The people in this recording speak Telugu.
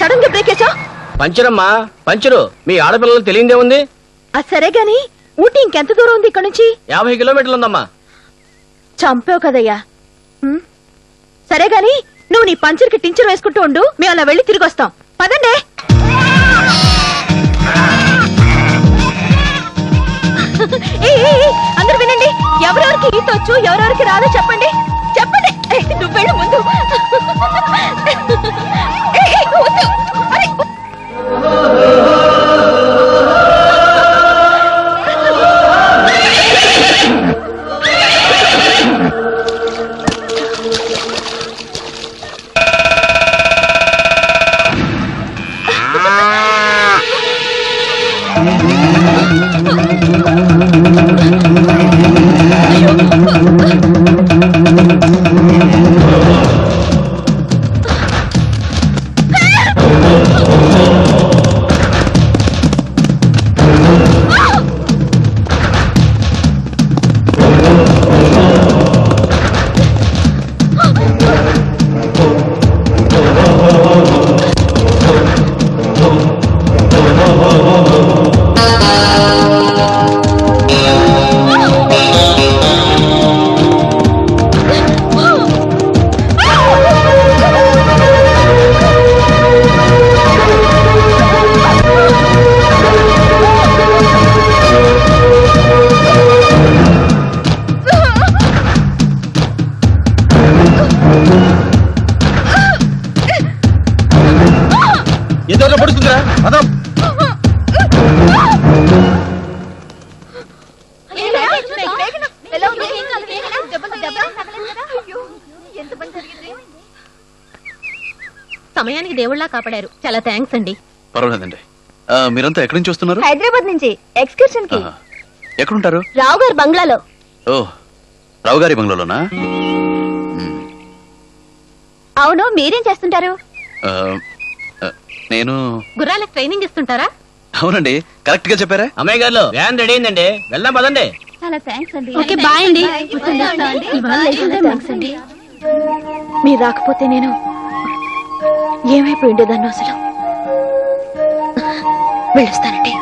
సడన్ గా బ్రేక్ వేసా? పంచరమ్మా పంచరు. మీ ఆడపిల్లలు తెలియదే ఉంది. సరే గాని ఊటీ ఇంకెంత దూరం ఉంది ఇక్కడ నుంచి? 50 కిలోమీటర్లు ఉందమ్మా. చంపావు కదయ్యా. సరే గాని నువ్వు నీ పంచర్కి టించర్ వేసుకుంటూ ఉండు, మేము అలా వెళ్ళి తిరిగి వస్తాం. పదండి. అందరు వినండి, ఎవరెవరికి ఈత వచ్చు ఎవరెవరికి రాదో చెప్పండి. చెప్పండి. నువ్వు వెళ్ళు ముందు. సమయానికి దేవుళ్ళ కాపాడారు. చాలా థ్యాంక్స్ అండి. పర్వాలేదండి. మీరంతా ఎక్కడి నుంచి వస్తున్నారు? హైదరాబాద్ నుంచి ఎక్స్కర్షన్ కి. ఎక్కడుంటారు? రావు గారి బంగ్లాలో. ఓ, రావు గారి బంగ్లాలోనా? అవును, మీరేం చేస్తుంటారు? నేను గుర్రాలకు ట్రైనింగ్ ఇస్తుంటారా? అవునండి, కరెక్ట్ గా చెప్పారా? అమ్మాయి గారు వ్యాన్ రెడీ అయిందండి, వెళ్దాం పదండి. చాలా థ్యాంక్స్ అండి. ఓకే బాయ్ అండి. థ్యాంక్స్ అండి. మీరు రాకపోతే నేను ఏమైపోయి ఉండేదాన్ని అసలు. వెళ్ళొస్తానండి.